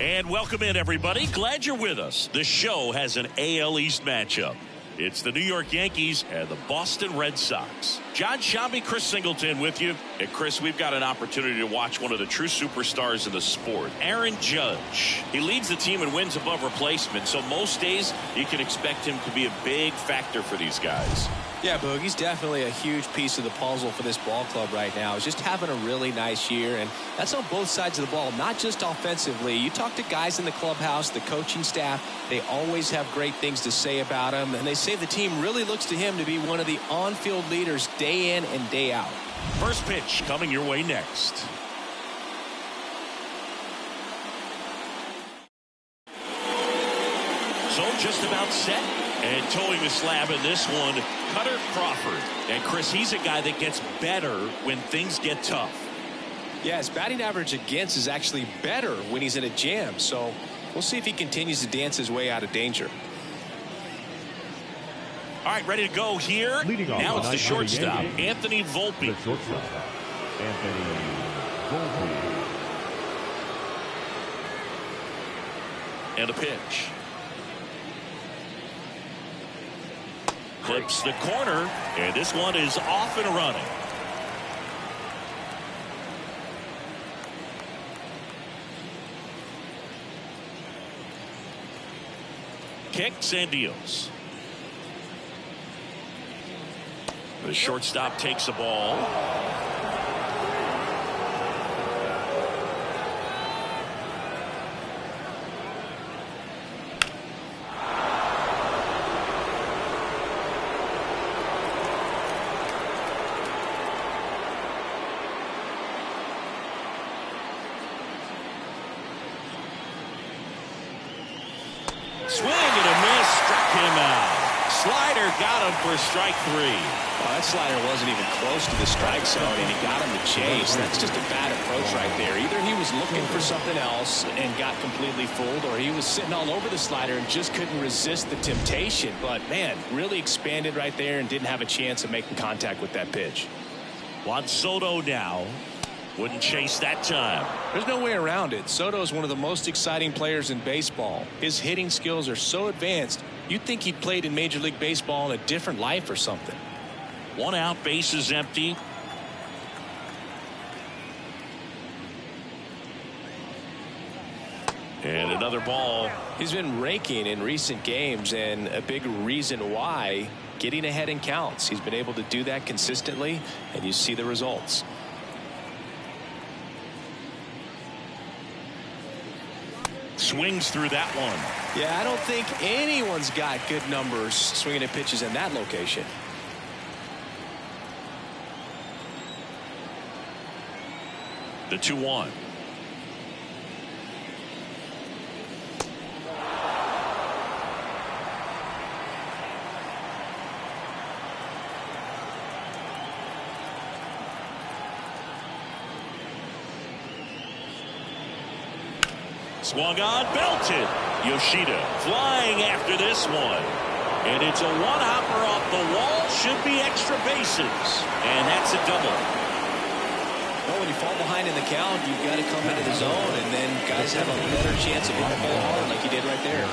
And welcome in, everybody. Glad you're with us. The show has an AL East matchup. It's the New York Yankees and the Boston Red Sox. John Shabby, Chris Singleton with you. And Chris, we've got an opportunity to watch one of the true superstars in the sport, Aaron Judge. He leads the team in wins above replacement, so most days you can expect him to be a big factor for these guys. Yeah, Boog, he's definitely a huge piece of the puzzle for this ball club right now. He's just having a really nice year, and that's on both sides of the ball, not just offensively. You talk to guys in the clubhouse, the coaching staff, they always have great things to say about him, and they say the team really looks to him to be one of the on-field leaders day in and day out. First pitch coming your way next. So just about set. And towing the slab in this one, Cutter Crawford. And Chris, he's a guy that gets better when things get tough. Yeah, his batting average against is actually better when he's in a jam. So we'll see if he continues to dance his way out of danger. All right, ready to go here. Now it's the shortstop, Anthony Volpe. The shortstop, Anthony Volpe. And a pitch. Clips the corner, and this one is off and running. Kicks and deals. The shortstop takes the ball. Swing and a miss, struck him out. Slider got him for strike three. Well, that slider wasn't even close to the strike zone, and he got him to chase. That's just a bad approach right there. Either he was looking for something else and got completely fooled, or he was sitting all over the slider and just couldn't resist the temptation. But, man, really expanded right there and didn't have a chance of making contact with that pitch. Juan Soto now. Wouldn't chase that time. There's no way around it. Soto is one of the most exciting players in baseball. His hitting skills are so advanced, you'd think he'd played in Major League Baseball in a different life or something. One out, base is empty. And another ball. He's been raking in recent games, and a big reason why, getting ahead in counts. He's been able to do that consistently, and you see the results. Swings through that one. Yeah, I don't think anyone's got good numbers swinging at pitches in that location. The 2-1. Swung on, belted. Yoshida flying after this one. And it's a one-hopper off the wall. Should be extra bases. And that's a double. Well, when you fall behind in the count, you've got to come into the zone, and then guys have a better chance of hitting the ball hard like you did right there.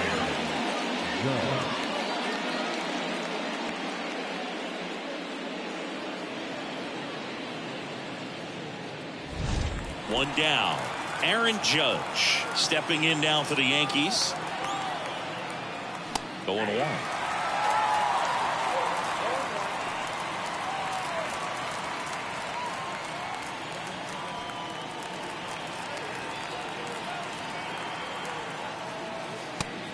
One down. Aaron Judge stepping in now for the Yankees. 0-1.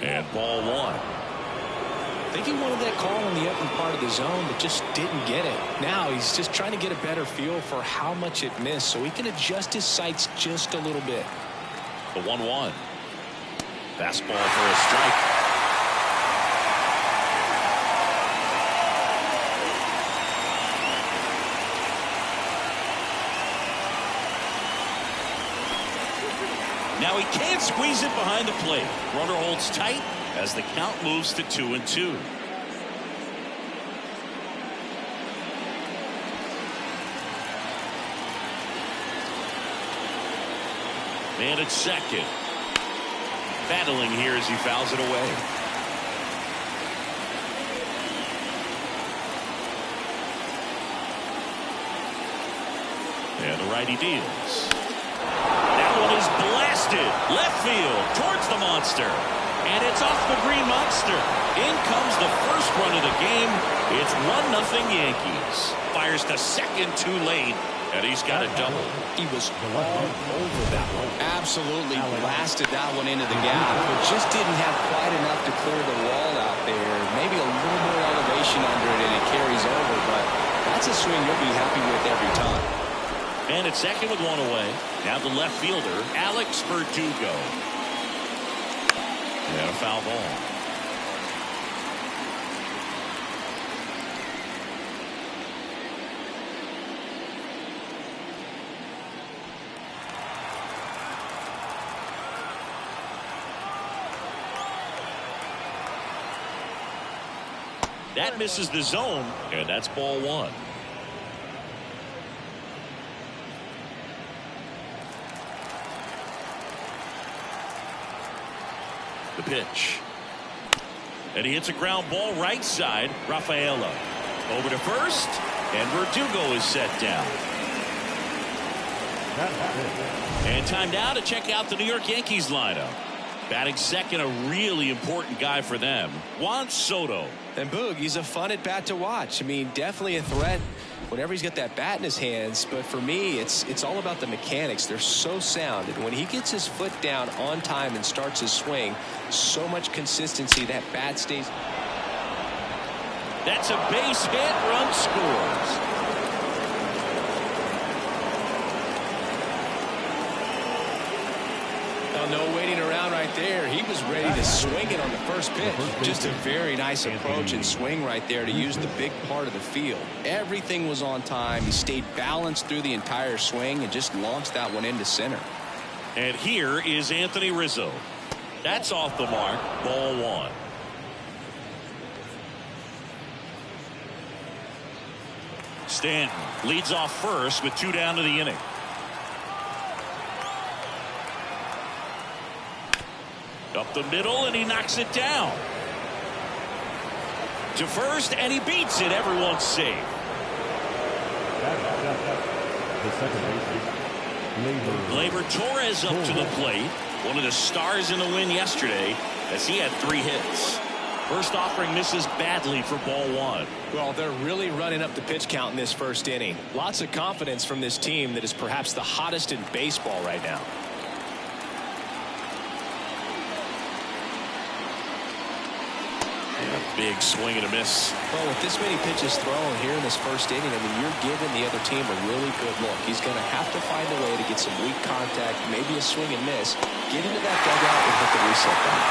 And ball one. I think he wanted that call in the open part of the zone, but just didn't get it. Now he's just trying to get a better feel for how much it missed, so he can adjust his sights just a little bit. The 1-1. Fastball for a strike. Now he can't squeeze it behind the plate. Runner holds tight as the count moves to 2-2. And it's second. battling here as he fouls it away. And the righty deals. That one is blasted left field towards the monster. And it's off the green monster. In comes the first run of the game. It's 1-0 Yankees. Fires to second too late. And he's got a double. He was all over that one. Absolutely blasted that one into the gap. But just didn't have quite enough to clear the wall out there. Maybe a little more elevation under it and it carries over. But that's a swing you'll be happy with every time. And it's second with one away. Now the left fielder, Alex Verdugo. And a foul ball. That misses the zone, and that's ball one. The pitch. And he hits a ground ball right side. Rafaela over to first, and Verdugo is set down. And time now to check out the New York Yankees lineup. Batting second, a really important guy for them, Juan Soto. And Boog, he's a fun at bat to watch. I mean, definitely a threat whenever he's got that bat in his hands. But for me, it's all about the mechanics. They're so sound. And when he gets his foot down on time and starts his swing, so much consistency, that bat stays. That's a base hit, run scores. No waiting around right there. He was ready to swing it on the first pitch. Just a very nice approach and swing right there to use the big part of the field. Everything was on time. He stayed balanced through the entire swing and just launched that one into center. And here is Anthony Rizzo. That's off the mark. Ball one. Stanton leads off first with 2 down to the inning. Up the middle, and he knocks it down. To first, and he beats it. Everyone's safe. The second baseman, Gleyber Torres up to the plate. One of the stars in the win yesterday, as he had 3 hits. First offering misses badly for ball one. Well, they're really running up the pitch count in this first inning. Lots of confidence from this team that is perhaps the hottest in baseball right now. Big swing and a miss. Well, with this many pitches thrown here in this first inning, I mean, you're giving the other team a really good look. He's going to have to find a way to get some weak contact, maybe a swing and miss, get into that dugout and hit the reset button.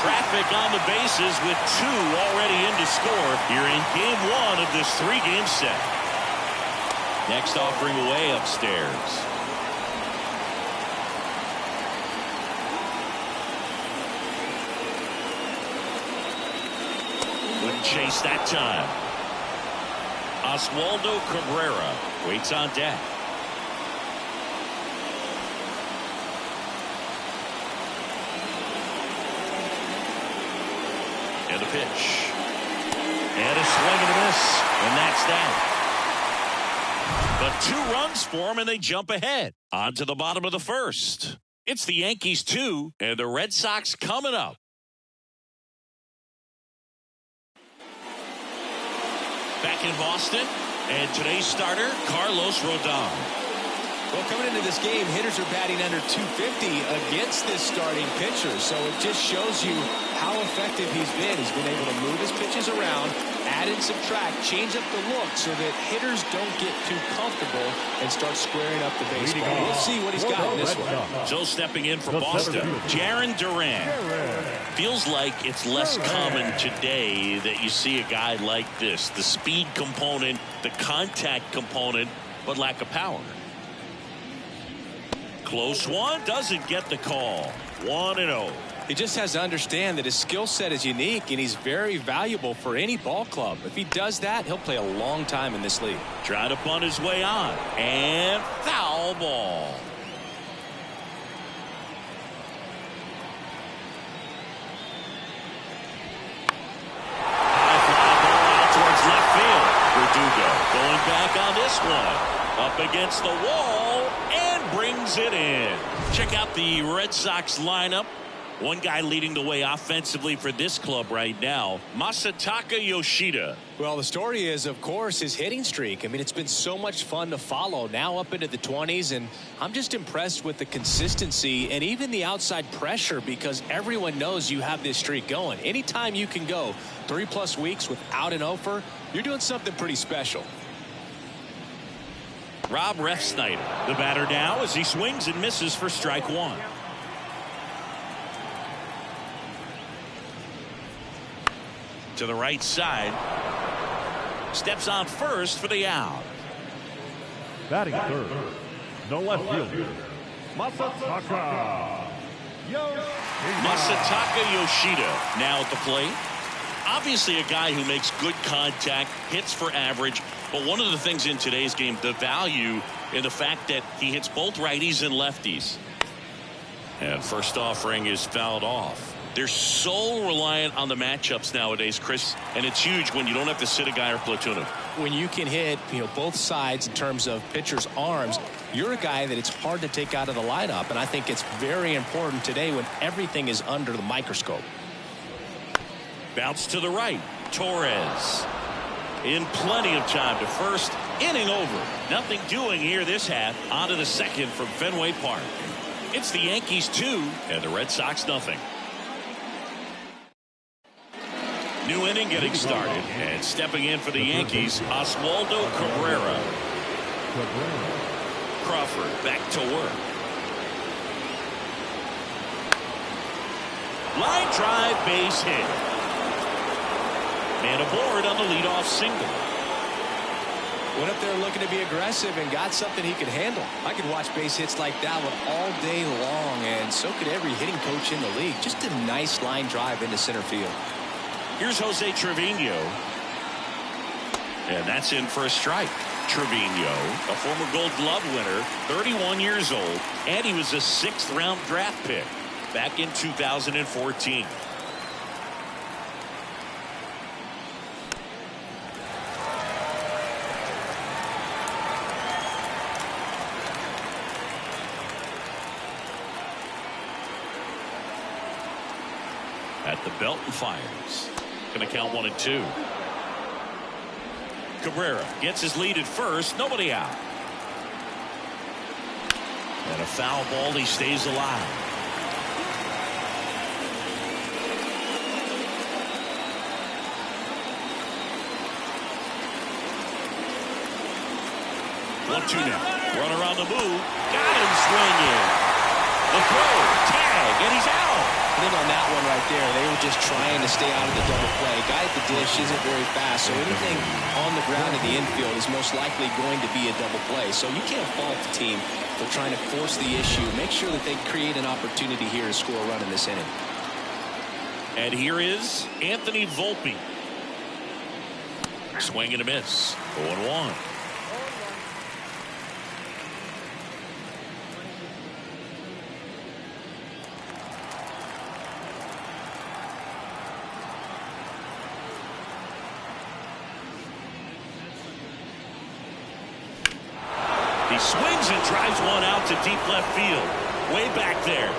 Traffic on the bases with 2 already in to score here in game 1 of this 3-game set. Next offering away upstairs. Wouldn't chase that time. Oswaldo Cabrera waits on deck. And the pitch. And a swing and a miss. And that's that. But 2 runs for them, and they jump ahead. On to the bottom of the first. It's the Yankees 2, and the Red Sox coming up. Back in Boston, and today's starter, Carlos Rodon. Well, coming into this game, hitters are batting under 250 against this starting pitcher, so it just shows you how effective he's been. He's been able to move his pitches around, add and subtract, change up the look so that hitters don't get too comfortable and start squaring up the baseball. We'll see what he's got in this one. So stepping in for Boston, Jarren Duran. Feels like it's less common today that you see a guy like this. The speed component, the contact component, but lack of power. Close one, doesn't get the call. 1-0. He just has to understand that his skill set is unique and he's very valuable for any ball club. If he does that, he'll play a long time in this league. Trying to bunt his way on, and foul ball. back on this one. Up against the wall and brings it in. Check out the Red Sox lineup. One guy leading the way offensively for this club right now, Masataka Yoshida. Well, the story is, of course, his hitting streak. I mean, it's been so much fun to follow, now up into the 20s, and I'm just impressed with the consistency and even the outside pressure, because everyone knows you have this streak going. Anytime you can go 3+ weeks without an offer, you're doing something pretty special. Rob Refsnyder, the batter now, as he swings and misses for strike one. To the right side. Steps on first for the out. Batting third, no left fielder, Masataka Yoshida. Masataka Yoshida now at the plate. Obviously a guy who makes good contact, hits for average, but one of the things in today's game, the value in the fact that he hits both righties and lefties. And first offering is fouled off. They're so reliant on the matchups nowadays, Chris, and it's huge when you don't have to sit a guy or platoon him. When you can hit, both sides in terms of pitchers' arms, you're a guy that it's hard to take out of the lineup, and I think it's very important today when everything is under the microscope. Bounce to the right. Torres in plenty of time to first. Inning over. Nothing doing here this half. On to the second from Fenway Park. It's the Yankees 2 and the Red Sox nothing. New inning getting started, and stepping in for the Yankees, Oswaldo Cabrera. Crawford back to work. Line drive, base hit. Man aboard on the leadoff single. Went up there looking to be aggressive and got something he could handle. I could watch base hits like that one all day long, and so could every hitting coach in the league. Just a nice line drive into center field. Here's Jose Trevino. And that's in for a strike. Trevino, a former Gold Glove winner, 31 years old, and he was a 6th-round draft pick back in 2014. At the belt and fires. Going to count 1 and 2. Cabrera gets his lead at first. Nobody out. And a foul ball. He stays alive. One, two now. Run around the move. Got him swinging. The throw. Tag. And he's out. I think on that one right there, they were just trying to stay out of the double play. Guy at the dish isn't very fast, so anything on the ground in the infield is most likely going to be a double play. So you can't fault the team for trying to force the issue. Make sure that they create an opportunity here to score a run in this inning. And here is Anthony Volpe. Swing and a miss. 0-1. He swings and drives one out to deep left field. Way back there.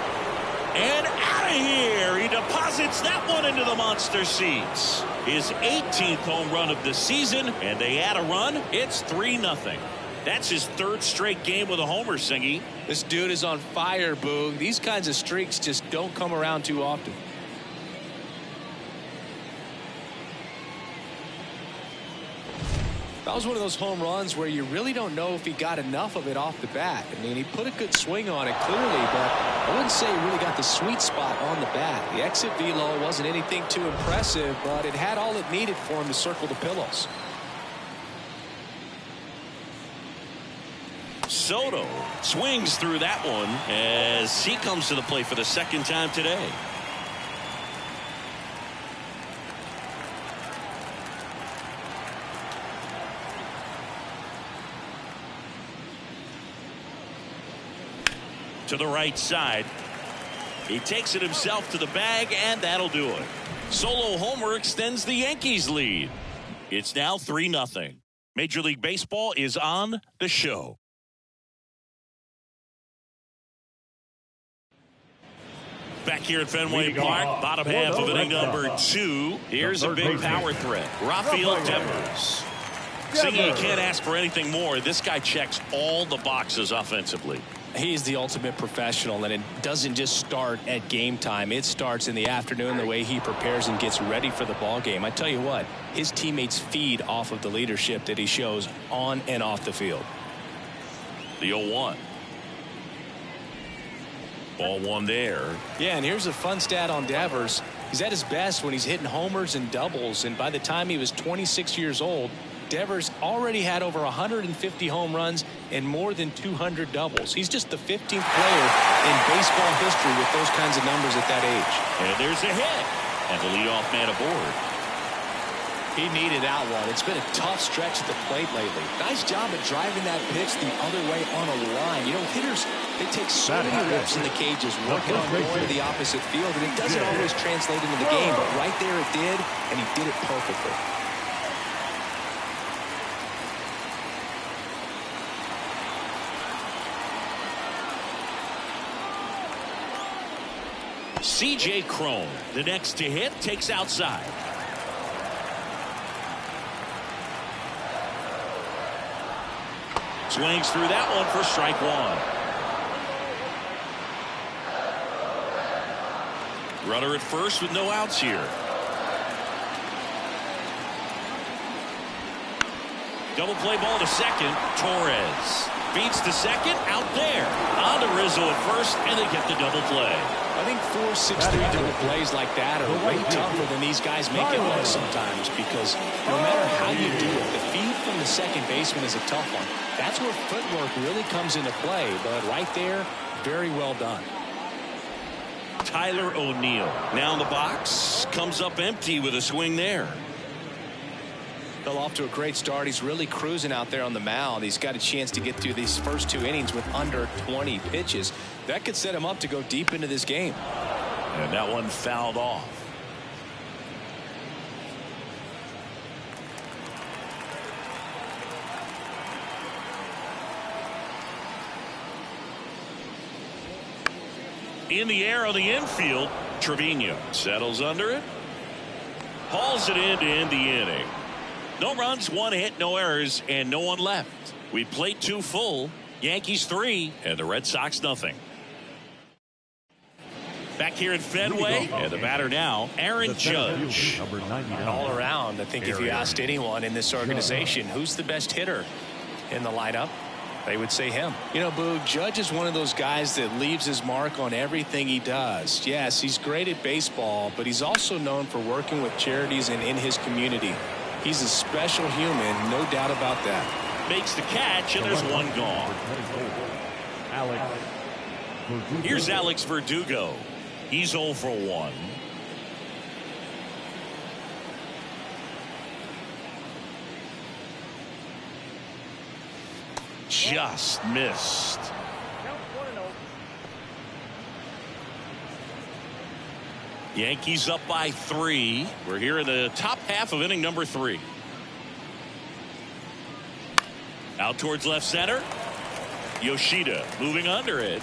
And out of here. He deposits that one into the monster seats. His 18th home run of the season, and they add a run. It's 3-0. That's his 3rd straight game with a homer, Singy. This dude is on fire, Boog. These kinds of streaks just don't come around too often. That was one of those home runs where you really don't know if he got enough of it off the bat. I mean, he put a good swing on it clearly, but I wouldn't say he really got the sweet spot on the bat. The exit velo wasn't anything too impressive, but it had all it needed for him to circle the pillows. Soto swings through that one as he comes to the plate for the 2nd time today. To the right side. He takes it himself to the bag, and that'll do it. Solo homer extends the Yankees lead. It's now 3-0. Major League Baseball is on the show. Back here at Fenway Park, bottom half of inning number 2. Here's a big power threat. Rafael Devers. Singing, you can't ask for anything more. This guy checks all the boxes offensively. He's the ultimate professional, and it doesn't just start at game time. It starts in the afternoon, the way he prepares and gets ready for the ball game. I tell you what, his teammates feed off of the leadership that he shows on and off the field. The 0-1. Ball one there. Yeah, and here's a fun stat on Devers. He's at his best when he's hitting homers and doubles, and by the time he was 26 years old, Devers already had over 150 home runs and more than 200 doubles. He's just the 15th player in baseball history with those kinds of numbers at that age. And there's a hit. And the leadoff man aboard. He needed that one. It's been a tough stretch at the plate lately. Nice job at driving that pitch the other way on a line. You know, hitters, they take so many reps in the cages working on going to the opposite field, and it doesn't always translate into the game, but right there it did, and he did it perfectly. C.J. Cron, the next to hit, takes outside. Swings through that one for strike one. Runner at first with no outs here. Double play ball to second. Torres beats to second, out there. On to Rizzo at first, and they get the double play. I think 4, 6, 3 double plays like that are way tougher than these guys make it look sometimes, because no matter how you do it, the feed from the second baseman is a tough one. That's where footwork really comes into play, but right there, very well done. Tyler O'Neill now in the box, comes up empty with a swing there. Well, off to a great start. He's really cruising out there on the mound. He's got a chance to get through these first 2 innings with under 20 pitches. That could set him up to go deep into this game. And that one fouled off. In the air on the infield, Trevino settles under it. Hauls it in to end the inning. No runs, 1 hit, no errors, and no one left. We played 2 full. Yankees 3 and the Red Sox nothing. Back here at Fenway, and the batter now, Aaron Judge. All around, I think if you asked anyone in this organization who's the best hitter in the lineup, they would say him. You know, Boo, Judge is one of those guys that leaves his mark on everything he does. Yes, he's great at baseball, but he's also known for working with charities and in his community. He's a special human, no doubt about that. Makes the catch, and there's one gone. Here's Alex Verdugo. He's 0 for 1. Just missed. Yankees up by 3. We're here in the top half of inning number 3. Out towards left center. Yoshida moving under it.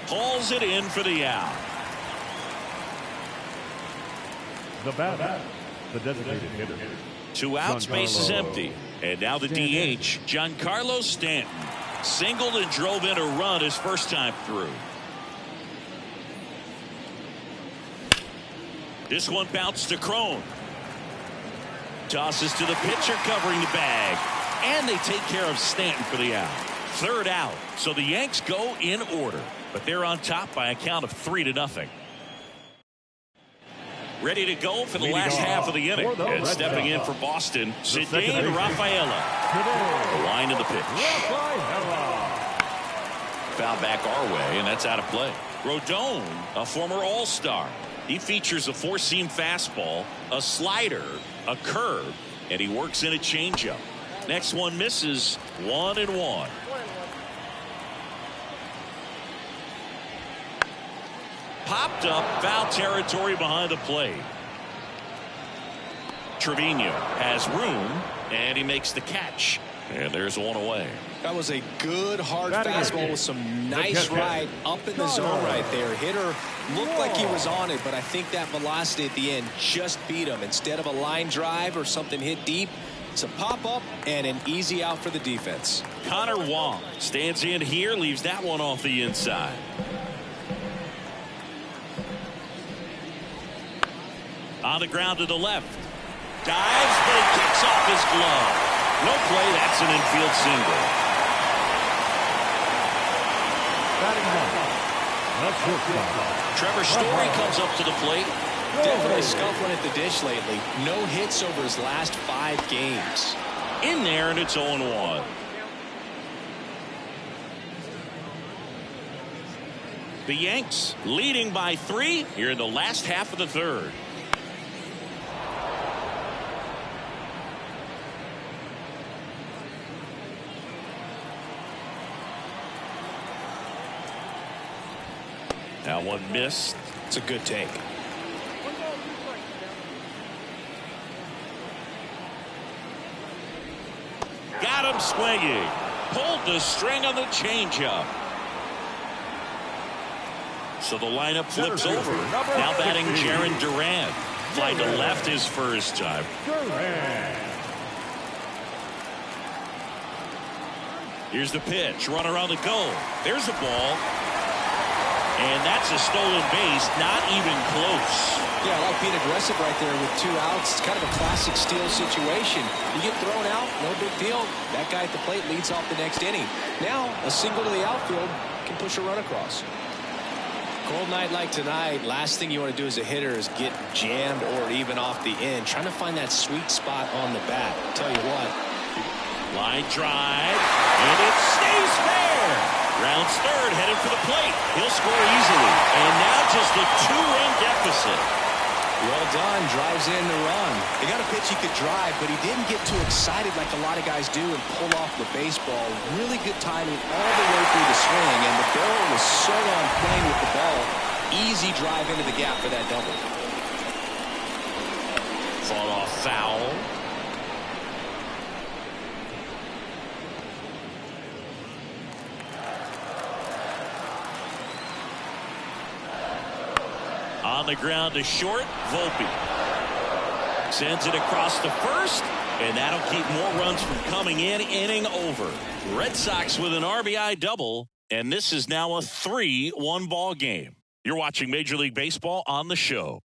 Hauls it in for the out. The batter, the designated hitter. 2 outs, base is empty. And now the DH, Giancarlo Stanton. Singled and drove in a run his first time through. This one bounced to Cron. Tosses to the pitcher covering the bag. And they take care of Stanton for the out. 3rd out. So the Yanks go in order. But they're on top by a count of 3-0. Ready to go for the last half of the inning. And stepping in for Boston, Sigueme Rafaela. The line of the pitch. Foul back our way, and that's out of play. Rodon, a former All-Star. He features a 4-seam fastball, a slider, a curve, and he works in a changeup. Next one misses, 1-1. Popped up, foul territory behind the plate. Trevino has room, and he makes the catch. And there's one away. That was a good hard fastball with some nice ride up in the zone right there. Hitter looked like he was on it, but I think that velocity at the end just beat him. Instead of a line drive or something hit deep, it's a pop-up and an easy out for the defense. Connor Wong stands in here, leaves that one off the inside. On the ground to the left. Dives, but he kicks off his glove. No play, that's an infield single. Trevor Story comes up to the plate. Definitely scuffling at the dish lately. No hits over his last 5 games. In there, and it's 0-1. The Yanks leading by 3 here in the last half of the third. Now one missed. It's a good take. Got him swinging. Pulled the string on the changeup. So the lineup flips over. Now batting Jaron Duran. Fly to left his first time. Here's the pitch. Runner on the go. There's a ball. And that's a stolen base. Not even close. Yeah, I like being aggressive right there with 2 outs. It's kind of a classic steal situation. You get thrown out, no big deal. That guy at the plate leads off the next inning. Now, a single to the outfield can push a run across. Cold night like tonight, last thing you want to do as a hitter is get jammed or even off the end. Trying to find that sweet spot on the bat. I'll tell you what. Line drive, and it stays fair. Rounds third, headed for the plate. He'll score easily. And now just a 2-run deficit. Well done. Drives in the run. He got a pitch he could drive, but he didn't get too excited like a lot of guys do and pull off the baseball. Really good timing all the way through the swing, and the barrel was so on plane with the ball. Easy drive into the gap for that double. Fought off foul. On the ground to short, Volpe sends it across the first, and that'll keep more runs from coming in. Inning over. Red Sox with an RBI double, and this is now a 3-1 ball game. You're watching Major League Baseball on the show.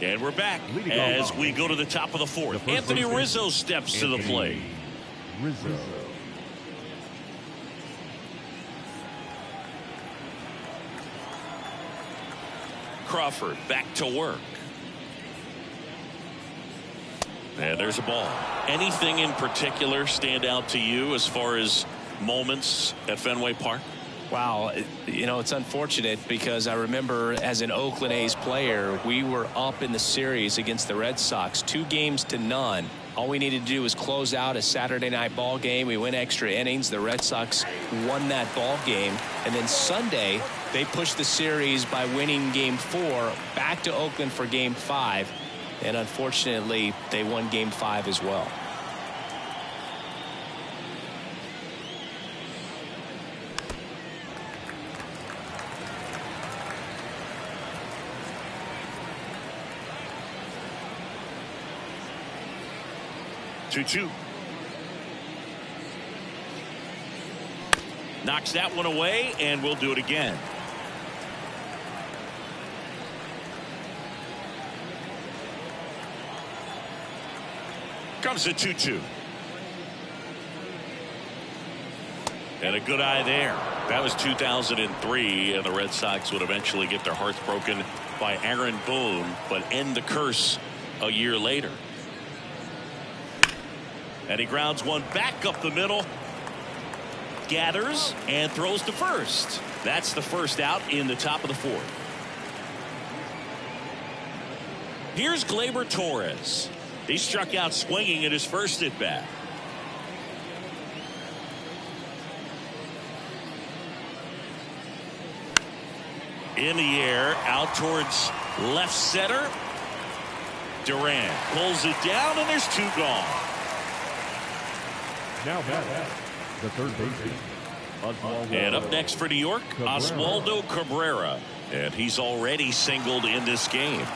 And we're back as we go to the top of the fourth. Anthony Rizzo steps to the plate. Crawford back to work. And there's a ball. Anything in particular stand out to you as far as moments at Fenway Park? Wow, you know, it's unfortunate because I remember as an Oakland A's player, we were up in the series against the Red Sox, 2-0. All we needed to do was close out a Saturday night ball game. We went extra innings. The Red Sox won that ball game. And then Sunday, they pushed the series by winning Game 4 back to Oakland for Game 5. And unfortunately, they won Game 5 as well. Two. Knocks that one away, and we'll do it again. Comes the 2-2. And a good eye there. That was 2003, and the Red Sox would eventually get their hearts broken by Aaron Boone, but end the curse a year later. And he grounds one back up the middle. Gathers and throws to first. That's the first out in the top of the fourth. Here's Gleyber Torres. He struck out swinging at his first at bat. In the air, out towards left center. Durant pulls it down, and there's 2 gone. Now back, the third baseman. And up next for New York, Oswaldo Cabrera. And he's already singled in this game.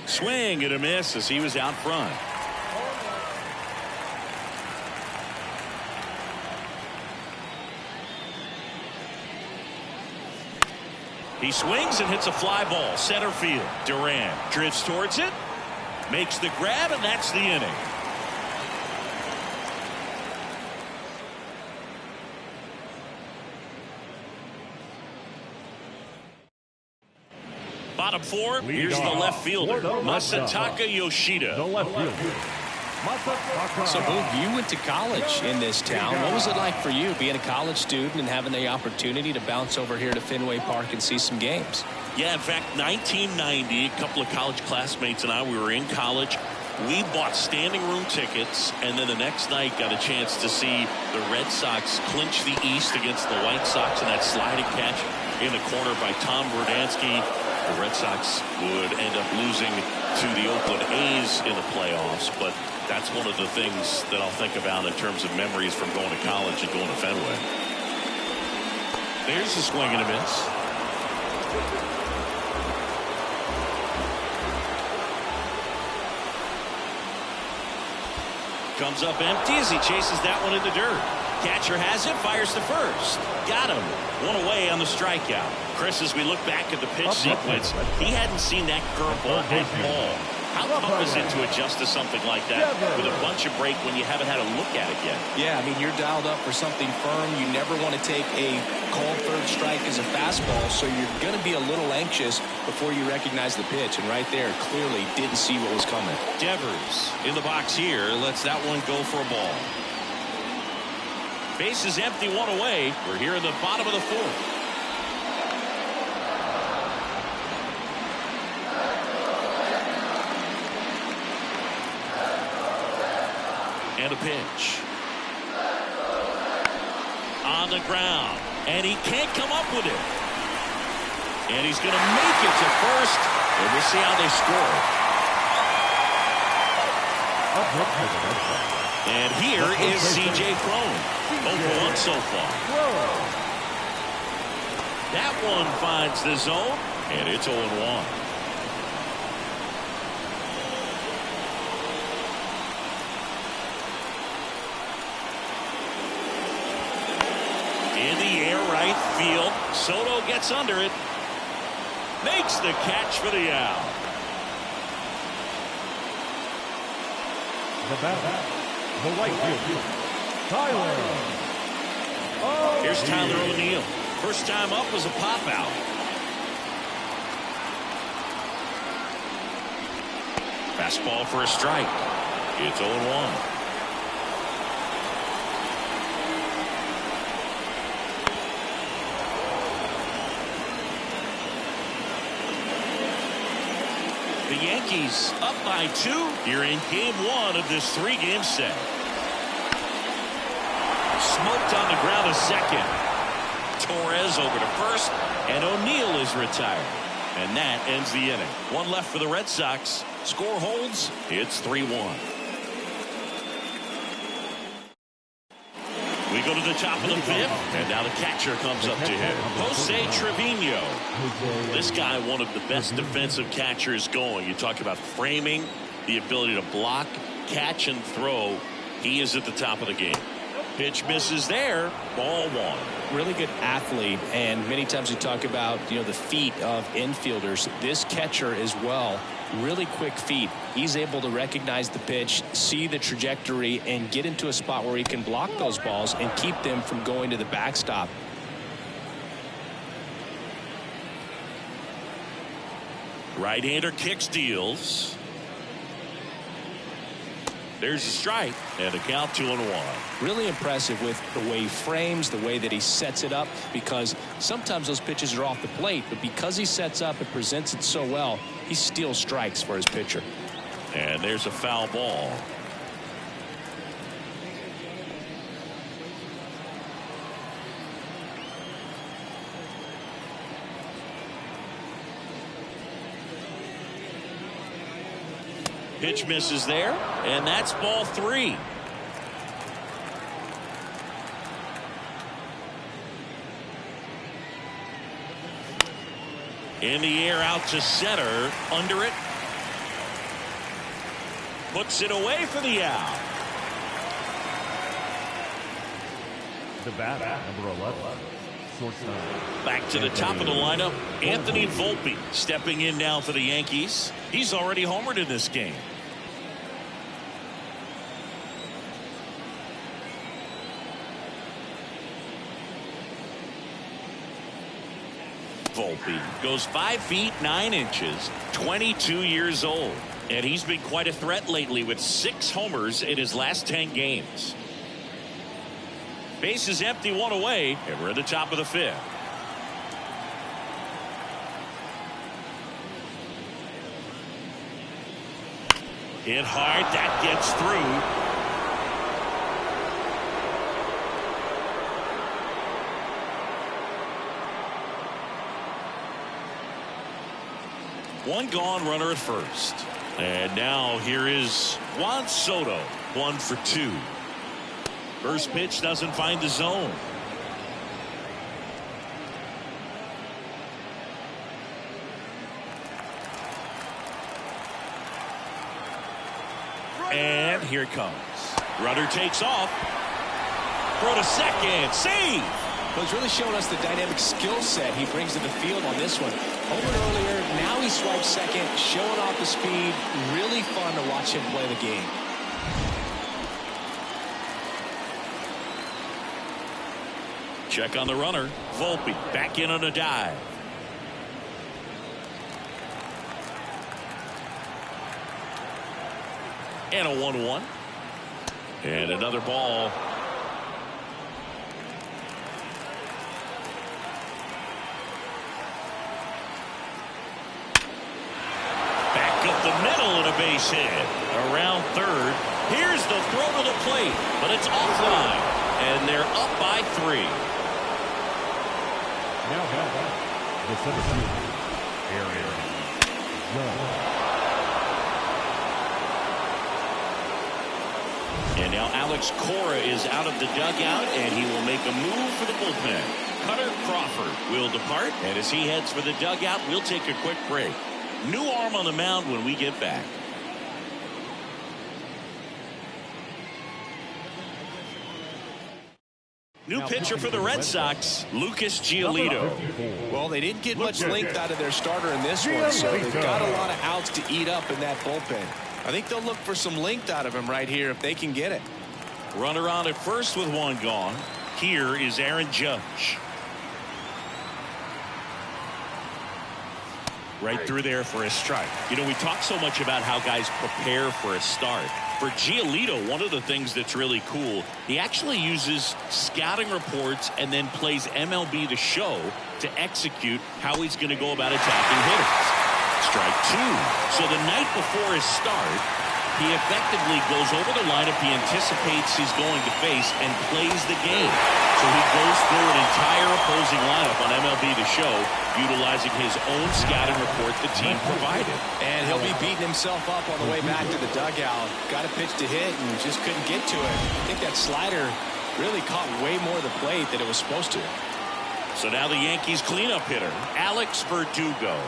Swing and a miss as he was out front. He swings and hits a fly ball center field. Durant drifts towards it, makes the grab, and that's the inning. Bottom 4, here's the left fielder, Masataka Yoshida. The left fielder. So, Boog, you went to college in this town. What was it like for you being a college student and having the opportunity to bounce over here to Fenway Park and see some games? Yeah, in fact, 1990, a couple of college classmates and I, we were in college. We bought standing room tickets, and then the next night got a chance to see the Red Sox clinch the East against the White Sox in that sliding catch in the corner by Tom Verdansky. The Red Sox would end up losing to the Oakland A's in the playoffs, but that's one of the things that I'll think about in terms of memories from going to college and going to Fenway. There's a swing and a miss. Comes up empty as he chases that one in the dirt. Catcher has it, fires to first. Got him. One away on the strikeout. Chris, as we look back at the pitch sequence, he hadn't seen that curveball at all. How tough is it to adjust to something like that with a bunch of break when you haven't had a look at it yet? Yeah, I mean, you're dialed up for something firm. You never want to take a called third strike as a fastball, so you're going to be a little anxious before you recognize the pitch. And right there, clearly didn't see what was coming. Devers in the box here lets that one go for a ball. Base is empty, one away. We're here in the bottom of the 4th. And a pitch. On the ground. And he can't come up with it. And he's going to make it to first. And we'll see how they score. And here is C.J. Cron. 0 for 1 so far. That one finds the zone. And it's 0-1. In the air, right field. Soto gets under it. Makes the catch for the out. The bat, the right field, Tyler. Here's Tyler O'Neill. First time up was a pop out. Fastball for a strike. It's 0-1. The Yankees up by 2 here in game 1 of this 3-game set. Smoked on the ground to second. Torres over to first, and O'Neill is retired. And that ends the inning. One left for the Red Sox. Score holds. It's 3-1. We go to the top of the 5th, and now the catcher comes up to him. Jose Trevino. This guy, one of the best defensive catchers going. You talk about framing, the ability to block, catch, and throw. He is at the top of the game. Pitch misses there. Ball 1. Really good athlete, and many times we talk about, the feet of infielders. This catcher as well, really quick feet. He's able to recognize the pitch, see the trajectory, and get into a spot where he can block those balls and keep them from going to the backstop. Right-hander kicks, deals. There's a strike, and a count 2-1. Really impressive with the way he frames, the way that he sets it up, because sometimes those pitches are off the plate, but because he sets up and presents it so well, he steals strikes for his pitcher. And there's a foul ball. Pitch misses there, and that's ball 3. In the air out to center, under it. Puts it away for the out. The batter, number 11, shortstop. Back to the top of the lineup, Anthony Volpe stepping in now for the Yankees. He's already homered in this game. Volpe goes 5 feet 9 inches, 22 years old. And he's been quite a threat lately with 6 homers in his last 10 games. Base is empty, 1 away, and we're at the top of the 5th. Hit hard, that gets through. One gone, runner at first. And now here is Juan Soto, 1 for 2. First pitch doesn't find the zone. And here it comes. Runner takes off. Throw to second. Save. Well, he's really showing us the dynamic skill set he brings to the field on this one. Over earlier, now he swipes second, showing off the speed. Really fun to watch him play the game. Check on the runner. Volpe back in on a dive. And a 1-1. And another ball. The middle and a base hit around third. Here's the throw to the plate, but it's offline, and they're up by 3. Now the 17th area. And now Alex Cora is out of the dugout, and he will make a move for the bullpen. Cutter Crawford will depart, and as he heads for the dugout, we'll take a quick break. New arm on the mound when we get back. New pitcher for the Red Sox, Lucas Giolito. Well, they didn't get much length out of their starter in this one, so they've got a lot of outs to eat up in that bullpen. I think they'll look for some length out of him right here if they can get it. Runner on at first with 1 gone. Here is Aaron Judge. Right through there for a strike. You know, we talk so much about how guys prepare for a start. For Giolito, one of the things that's really cool, he actually uses scouting reports and then plays MLB The Show to execute how he's going to go about attacking hitters. Strike 2. So the night before his start, he effectively goes over the lineup he anticipates he's going to face and plays the game. So he goes through an entire opposing lineup on MLB The Show, utilizing his own scouting report the team provided. And he'll be beating himself up on the way back to the dugout. Got a pitch to hit and just couldn't get to it. I think that slider really caught way more of the plate than it was supposed to. So now the Yankees cleanup hitter, Alex Verdugo.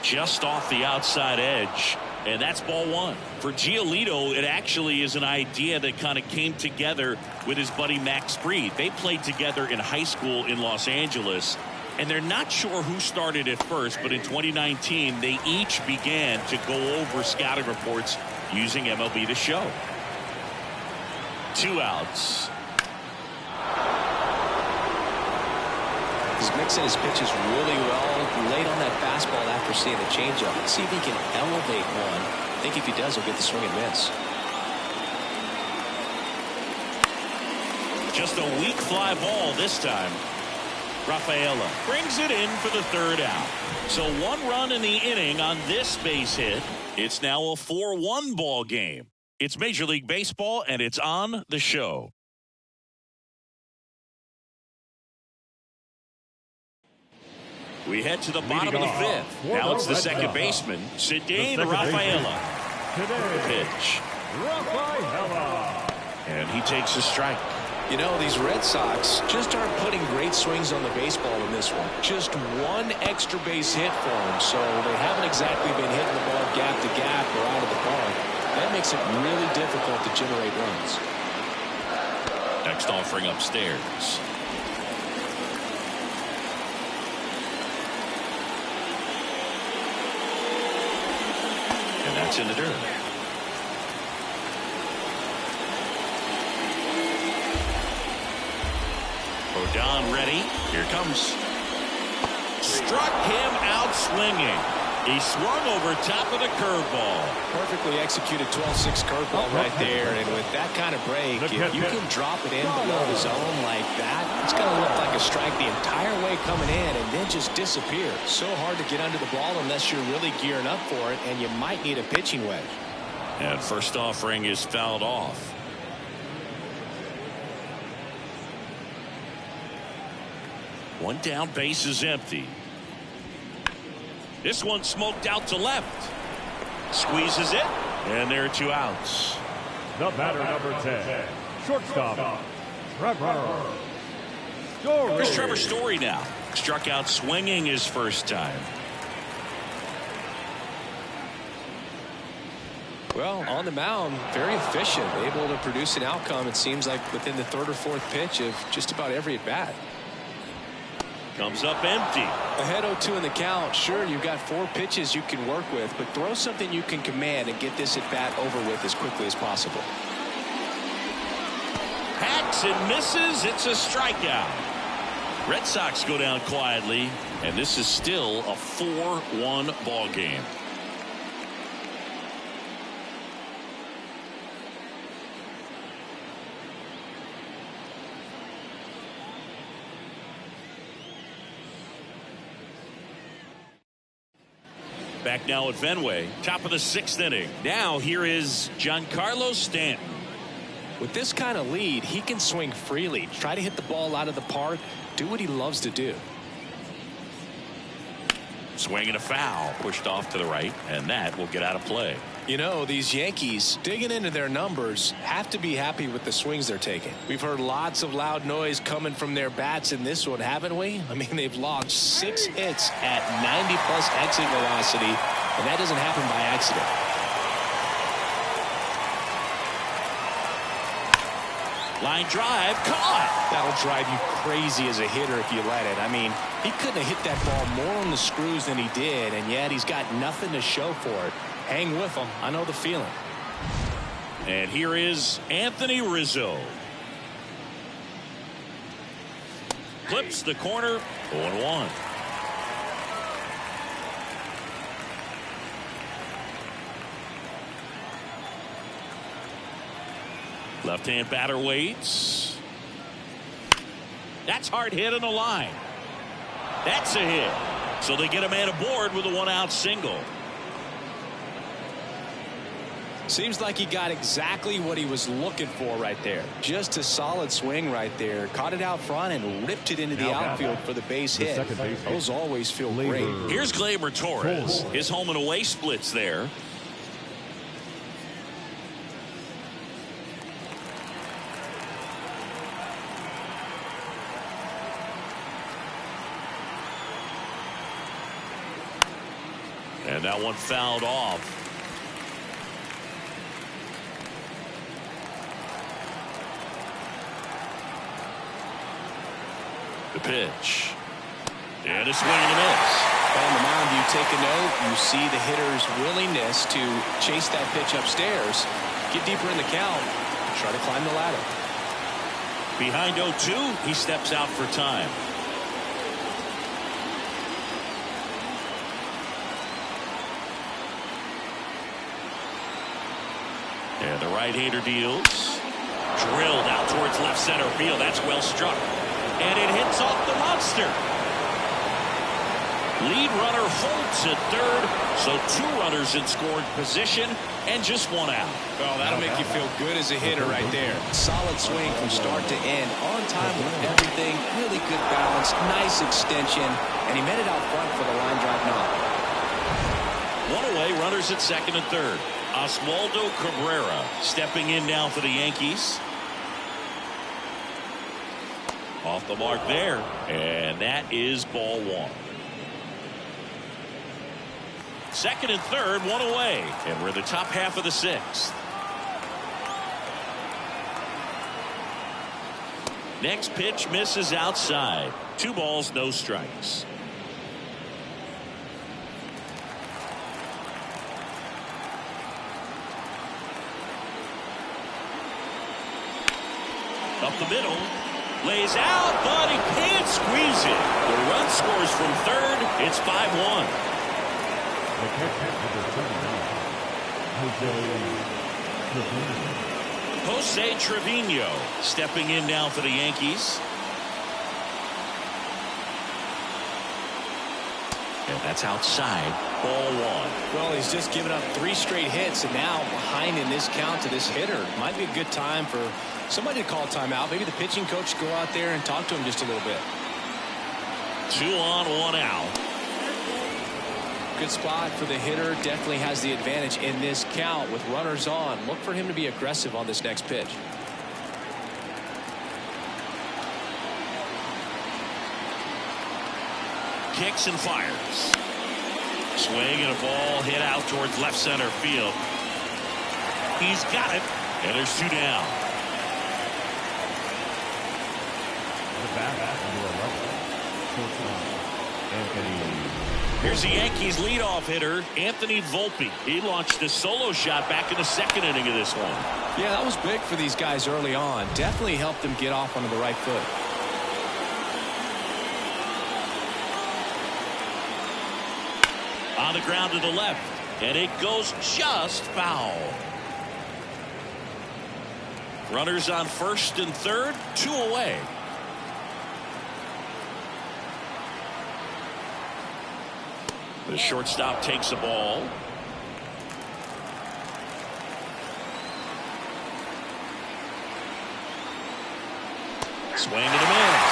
Just off the outside edge. And that's ball 1. For Giolito, it actually is an idea that kind of came together with his buddy Max Fried. They played together in high school in Los Angeles, and they're not sure who started at first, but in 2019, they each began to go over scouting reports using MLB The Show. 2 outs. He's mixing his pitches really well. Late on that fastball after seeing the changeup. Let's see if he can elevate one. I think if he does, he'll get the swing and miss. Just a weak fly ball this time. Rafaela brings it in for the 3rd out. So 1 run in the inning on this base hit. It's now a 4-1 ball game. It's Major League Baseball, and it's on the show. We head to the bottom of the fifth. Now it's the second baseman, Sigueme Rafaela. Pitch. Rafaela. And he takes a strike. You know, these Red Sox just aren't putting great swings on the baseball in this one. Just one extra base hit for them, so they haven't exactly been hitting the ball gap to gap or out of the park. That makes it really difficult to generate runs. Next offering upstairs. And that's in the dirt. Rodon ready. Here comes. Struck him out swinging. He swung over top of the curveball. Perfectly executed 12-6 curveball right there. And with that kind of break, if you can drop it in below the zone like that, it's going to look like a strike the entire way coming in and then just disappear. So hard to get under the ball unless you're really gearing up for it, and you might need a pitching wedge. And first offering is fouled off. One down, base is empty. This one smoked out to left. Squeezes it, and there are 2 outs. The batter, number 10, shortstop, Trevor Story. Here's Trevor Story now. Struck out swinging his first time. Well, on the mound, very efficient, able to produce an outcome, it seems like, within the 3rd or 4th pitch of just about every at-bat. Comes up empty. Ahead 0-2 in the count. Sure, you've got 4 pitches you can work with, but throw something you can command and get this at-bat over with as quickly as possible. Hacks and misses. It's a strikeout. Red Sox go down quietly, and this is still a 4-1 ball game. Back now at Fenway, top of the 6th inning. Now here is Giancarlo Stanton. With this kind of lead, he can swing freely, try to hit the ball out of the park, do what he loves to do. Swing and a foul, pushed off to the right, and that will get out of play. You know, these Yankees, digging into their numbers, have to be happy with the swings they're taking. We've heard lots of loud noise coming from their bats in this one, haven't we? I mean, they've logged 6 hits at 90-plus exit velocity, and that doesn't happen by accident. Line drive, caught. That'll drive you crazy as a hitter if you let it. I mean, he couldn't have hit that ball more on the screws than he did, and yet he's got nothing to show for it. Hang with him. I know the feeling. And here is Anthony Rizzo. Clips the corner, 0-1. Left-hand batter waits. That's hard hit on the line. That's a hit. So they get a man aboard with a 1-out single. Seems like he got exactly what he was looking for right there. Just a solid swing right there. Caught it out front and ripped it into the outfield for the base hit. Those always feel great. Here's Gleyber Torres. His home and away splits there. And that one fouled off. The pitch. And a swing and a miss. On the mound, you take a note. You see the hitter's willingness to chase that pitch upstairs, get deeper in the count, try to climb the ladder. Behind 0-2, he steps out for time. And the right-hander deals. Drilled out towards left center field. That's well struck. And it hits off the monster. Lead runner halts at third, so 2 runners in scoring position and just 1 out. Oh, that'll make you feel good as a hitter right there. Solid swing from start to end. On time with everything. Really good balance. Nice extension. And he met it out front for the line drive knock. 1 away, runners at second and third. Oswaldo Cabrera stepping in now for the Yankees. Off the mark there, and that is ball 1. Second and third, 1 away, and we're in the top half of the 6th. Next pitch misses outside. 2 balls, no strikes. Up the middle, lays out, but he can't squeeze it. The run scores from third. It's 5-1. Jose Trevino stepping in now for the Yankees. And that's outside. Ball 1. Well, he's just given up 3 straight hits, and now behind in this count to this hitter. Might be a good time for somebody to call timeout. Maybe the pitching coach go out there and talk to him just a little bit. 2 on, 1 out. Good spot for the hitter. Definitely has the advantage in this count with runners on. Look for him to be aggressive on this next pitch. Kicks and fires. Swing and a ball hit out towards left center field. He's got it, and there's 2 down. Here's the Yankees leadoff hitter, Anthony Volpe. He launched a solo shot back in the 2nd inning of this one. Yeah, that was big for these guys early on. Definitely helped them get off onto the right foot. On the ground to the left, and it goes just foul. Runners on first and third, 2 away. The shortstop takes the ball. Swing and a miss.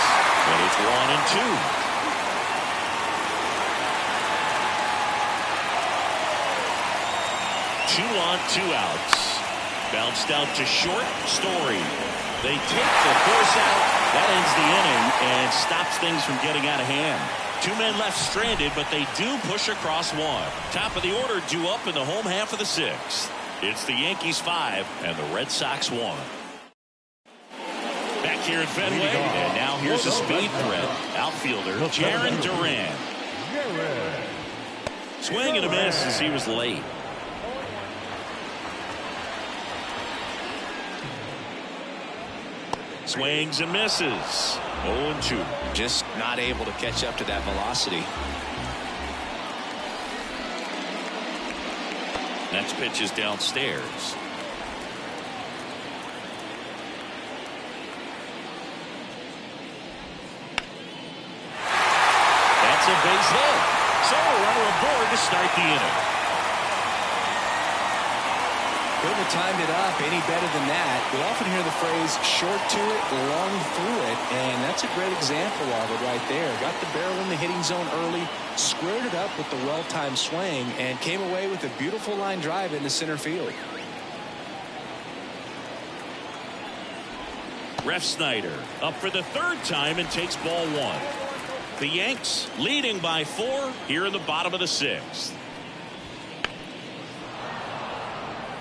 And it's 1 and 2. Two on, 2 outs. Bounced out to short. Story. They take the force out. That ends the inning and stops things from getting out of hand. 2 men left stranded, but they do push across 1. Top of the order due up in the home half of the 6th. It's the Yankees 5 and the Red Sox 1. Back here at Fenway, and now here's a speed threat. Outfielder Jarren Duran. Swing and a miss as he was late. Swings and misses. 0-2. Just not able to catch up to that velocity. Next pitch is downstairs. That's a base hit. So a runner aboard to start the inning. Couldn't have timed it up any better than that. We often hear the phrase short to it, long through it, and that's a great example of it right there. Got the barrel in the hitting zone early, squared it up with the well-timed swing, and came away with a beautiful line drive into center field. Ref Snyder up for the 3rd time and takes ball 1. The Yanks leading by 4 here in the bottom of the 6th.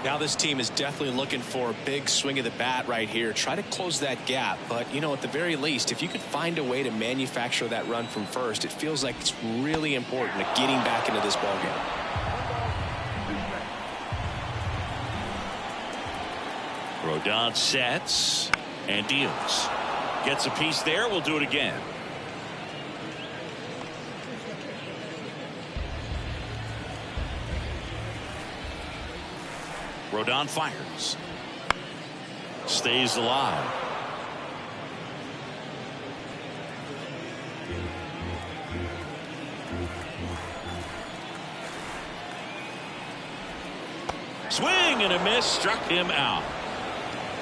Now this team is definitely looking for a big swing of the bat right here. Try to close that gap. But, you know, at the very least, if you could find a way to manufacture that run from first, it feels like it's really important to getting back into this ballgame. Rodon sets and deals. Gets a piece there. We'll do it again. Rodon fires. Stays alive. Swing and a miss, struck him out.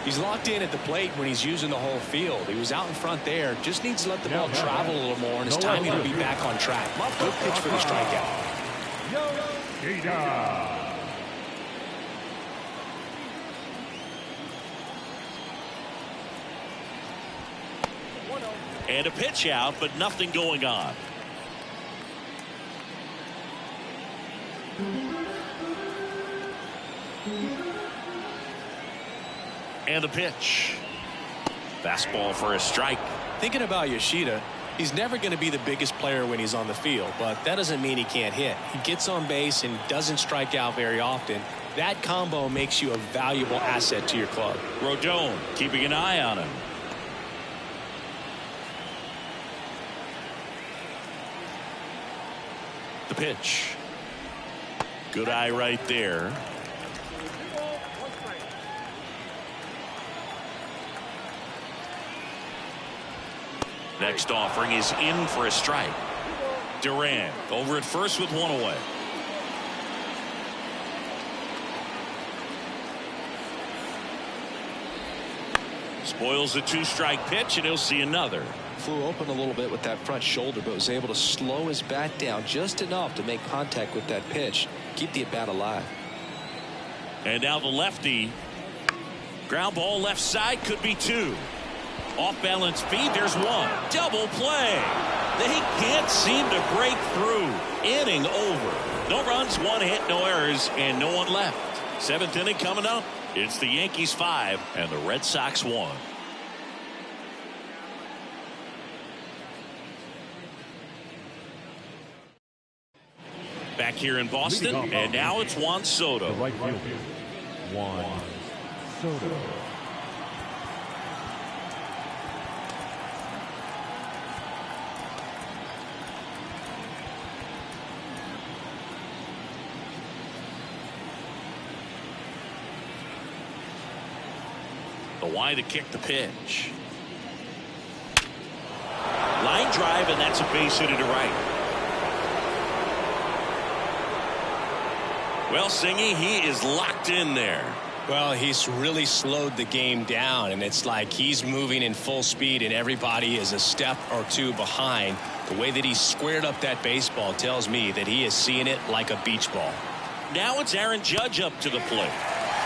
He's locked in at the plate when he's using the whole field. He was out in front there. Just needs to let the ball travel a little more, and his timing will be back on track. Good pitch for the strikeout. And a pitch out, but nothing going on. And the pitch. Fastball for a strike. Thinking about Yoshida, he's never going to be the biggest player when he's on the field, but that doesn't mean he can't hit. He gets on base and doesn't strike out very often. That combo makes you a valuable asset to your club. Rodon keeping an eye on him. The pitch. Good eye right there. Next offering is in for a strike. Duran over at first with one away. Spoils the 2-strike pitch, and he'll see another. Flew open a little bit with that front shoulder, but was able to slow his bat down just enough to make contact with that pitch. Keep the at-bat alive. And now the lefty. Ground ball left side, could be 2. Off balance feed, there's 1. Double play. They can't seem to break through. Inning over. No runs, 1 hit, no errors, and no one left. 7th inning coming up. It's the Yankees 5 and the Red Sox 1. Back here in Boston, and now it's Juan Soto. The right fielder, Juan Soto. The wide to kick the pitch. Line drive, and that's a base hit to right. Well, Singy, he is locked in there. Well, he's really slowed the game down, and it's like he's moving in full speed, and everybody is a step or 2 behind. The way that he squared up that baseball tells me that he is seeing it like a beach ball. Now it's Aaron Judge up to the plate.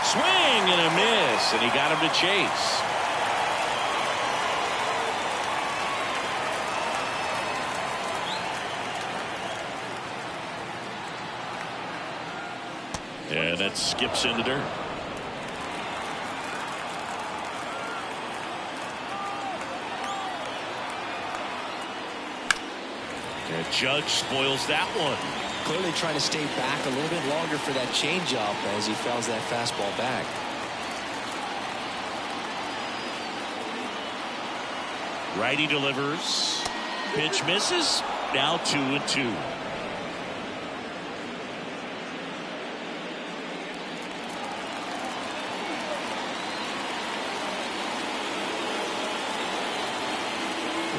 Swing and a miss, and he got him to chase. And that skips into dirt. And Judge spoils that one. Clearly trying to stay back a little bit longer for that changeup as he fouls that fastball back. Righty delivers. Pitch misses. Now 2-2.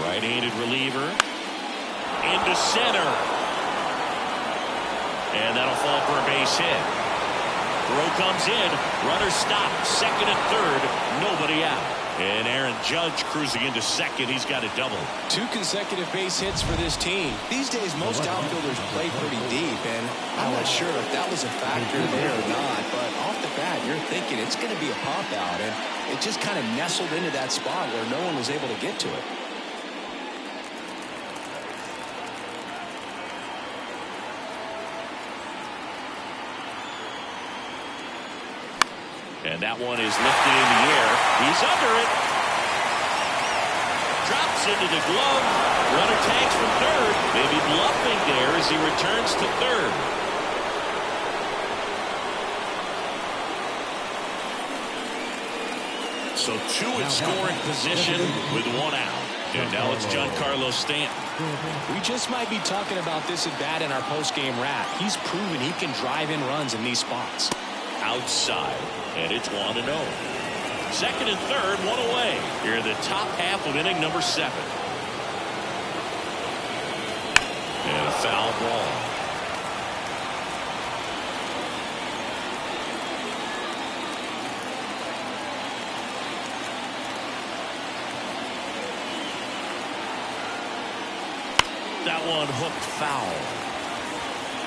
Right-handed reliever. Into center. And that'll fall for a base hit. Throw comes in. Runner stopped. Second and third. Nobody out. And Aaron Judge cruising into second. He's got a double. 2 consecutive base hits for this team. These days, most outfielders play pretty deep, and I'm not sure if that was a factor there or not. But off the bat, you're thinking it's going to be a pop out, and it just kind of nestled into that spot where no one was able to get to it. And that one is lifted in the air. He's under it. Drops into the glove. Runner tanks from third. Maybe bluffing there as he returns to third. So 2 in scoring position with 1 out. And now it's Giancarlo Stanton. We just might be talking about this at bat in our post-game wrap. He's proven he can drive in runs in these spots. Outside, and it's 1-0. Second and third, 1 away. Here in the top half of inning number 7. And a foul ball. That one hooked foul.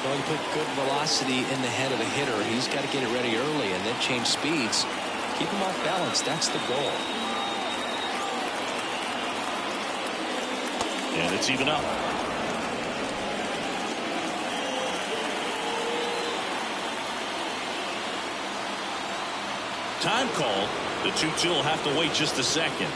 Well, you put good velocity in the head of the hitter. He's got to get it ready early and then change speeds. Keep him off balance. That's the goal. And it's even up. Time called. The 2-2 will have to wait just a second.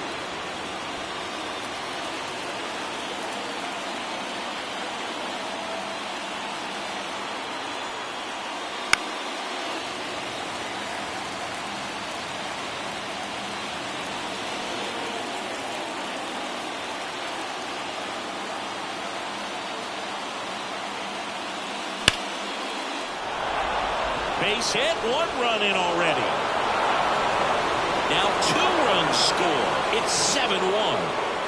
Base hit, 1 run in already. Now 2 runs score. It's 7-1.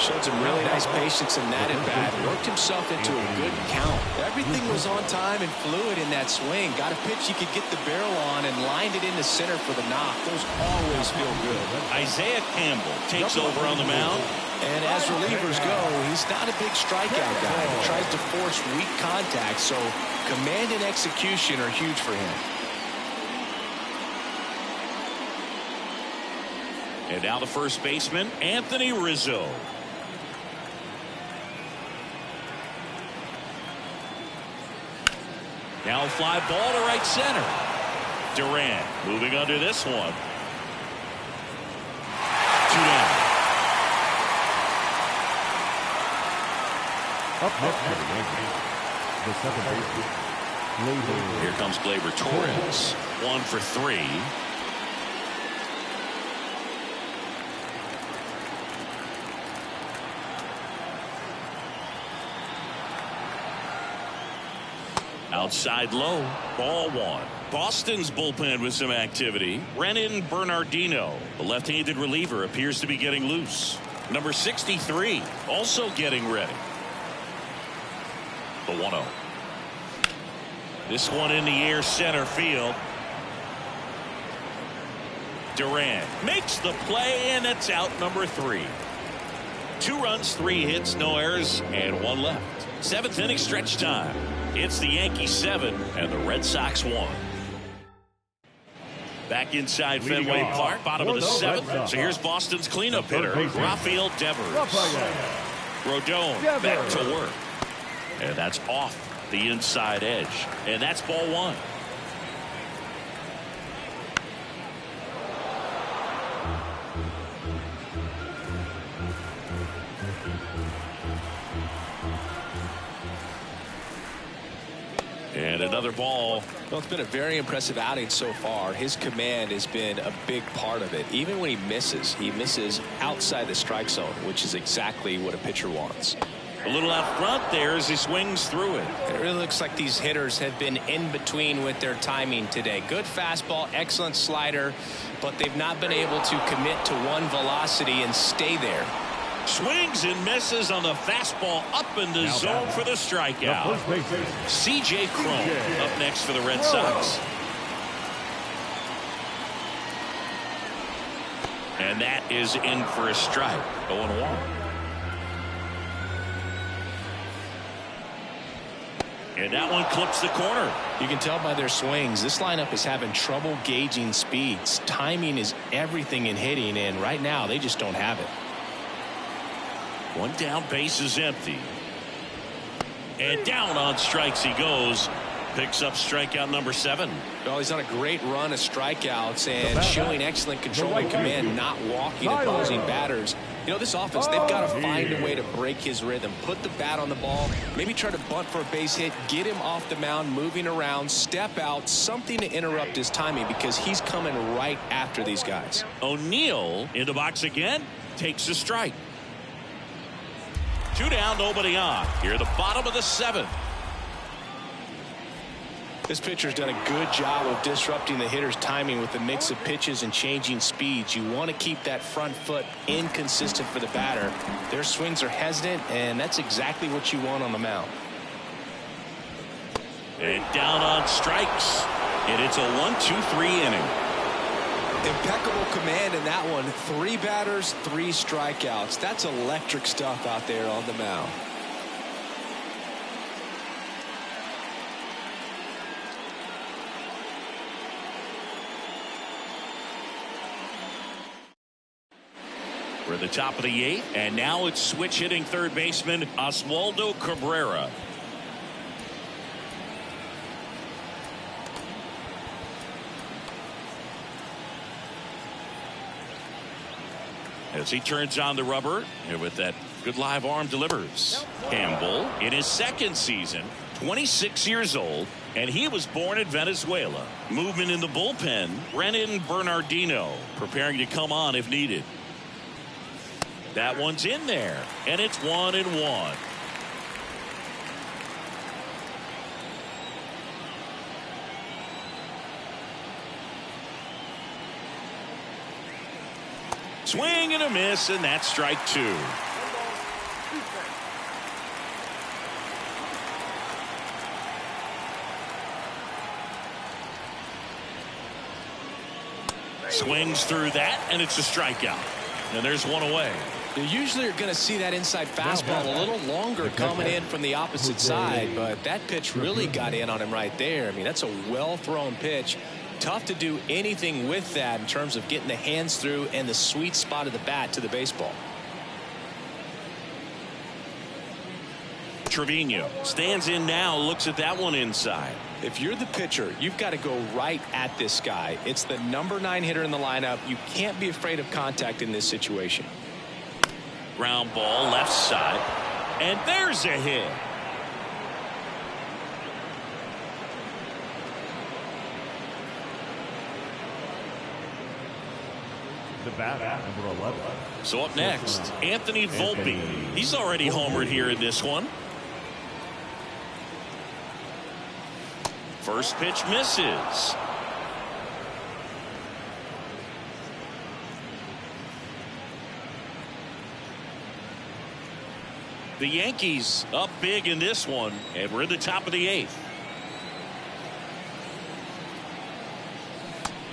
Showed some really nice patience in that at bat. Worked himself into a good count. Everything was on time and fluid in that swing. Got a pitch he could get the barrel on and lined it into center for the knock. Those always feel good. Isaiah Campbell takes over on the mound. And as relievers go, he's not a big strikeout guy. He tries to force weak contact, so command and execution are huge for him. And now the first baseman, Anthony Rizzo. Now a fly ball to right center. Durant moving under this one. 2 down. Up next for the Yankees, the second baseman. Here comes Gleyber Torres. 1 for 3. Outside low, ball 1. Boston's bullpen with some activity. Renan Bernardino, the left-handed reliever, appears to be getting loose. Number 63 also getting ready. The 1-0. This one in the air, center field. Durant makes the play, and it's out, number 3. 2 runs, 3 hits, no errors, and 1 left. 7th inning stretch time. It's the Yankees 7 and the Red Sox 1. Back inside Fenway Park, bottom of the 7th. So here's Boston's cleanup hitter, Rafael Devers. Rodon back to work. And that's off the inside edge. And that's ball 1. And another ball. Well, it's been a very impressive outing so far. His command has been a big part of it. Even when he misses outside the strike zone, which is exactly what a pitcher wants. A little out front there as he swings through it. It really looks like these hitters have been in between with their timing today. Good fastball, excellent slider, but they've not been able to commit to one velocity and stay there. Swings and misses on the fastball up in the zone for the strikeout. C.J. Cron up next for the Red Sox. And that is in for a strike. 0-1. And that one clips the corner. You can tell by their swings, this lineup is having trouble gauging speeds. Timing is everything in hitting, and right now they just don't have it. 1 down, base is empty. And down on strikes he goes. Picks up strikeout number 7. Well, he's on a great run of strikeouts and showing excellent control and command, not walking opposing batters. You know, this offense, they've got to find a way to break his rhythm, put the bat on the ball, maybe try to bunt for a base hit, get him off the mound, moving around, step out, something to interrupt his timing because he's coming right after these guys. O'Neill in the box again, takes a strike. 2 down, nobody on. Here at the bottom of the 7th. This pitcher's done a good job of disrupting the hitter's timing with the mix of pitches and changing speeds. You want to keep that front foot inconsistent for the batter. Their swings are hesitant, and that's exactly what you want on the mound. And down on strikes. And it's a 1-2-3 inning. Impeccable command in that one. 3 batters, 3 strikeouts. That's electric stuff out there on the mound. We're at the top of the 8th, and now it's switch hitting third baseman Oswaldo Cabrera. As he turns on the rubber, and with that good live arm delivers. Campbell in his second season, 26 years old, and he was born in Venezuela. Movement in the bullpen, Brennan Bernardino preparing to come on if needed. That one's in there, and it's 1-1. Swing and a miss, and that's strike 2. Swings through that, and it's a strikeout. And there's one away. You usually are going to see that inside fastball a little longer coming in from the opposite side, but that pitch really got in on him right there. I mean, that's a well-thrown pitch. Tough to do anything with that in terms of getting the hands through and the sweet spot of the bat to the baseball. Trevino stands in now, looks at that one inside. If you're the pitcher, you've got to go right at this guy. It's the number 9 hitter in the lineup. You can't be afraid of contact in this situation. Ground ball left side, and there's a hit. The batter, number 11. So up next, Anthony Volpe. He's already homered here in this one. First pitch misses. The Yankees up big in this one, and we're at the top of the 8th.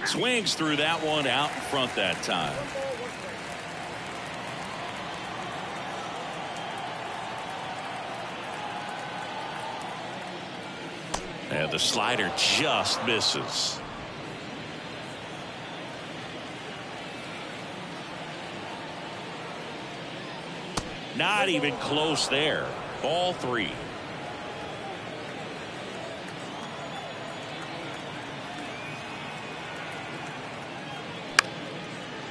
Swings through that one out in front that time. And the slider just misses. Not even close there. Ball 3.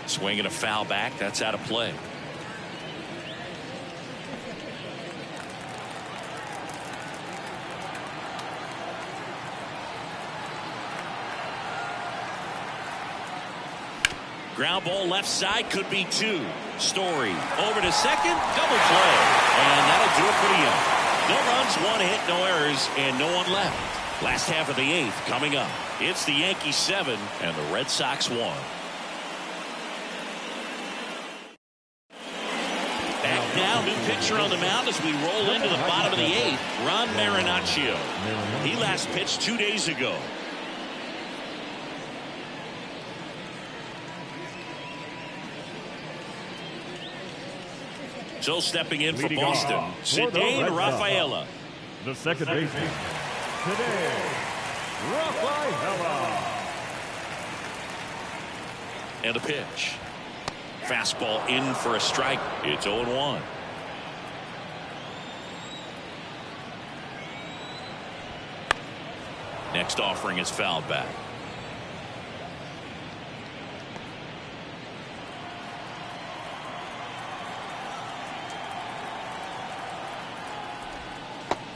Swinging a foul back. That's out of play. Ground ball left side, could be 2. Story over to second, double play, and that'll do it for the Yankees. No runs, 1 hit, no errors, and no one left. Last half of the 8th coming up. It's the Yankees 7 and the Red Sox 1. Back now, new pitcher on the mound as we roll into the bottom of the 8th. Ron Marinaccio. He last pitched 2 days ago. So stepping in for Boston, Cedane Rafaela. The second baseman, Cedane Rafaela. And a pitch. Fastball in for a strike. It's 0-1. Next offering is fouled back.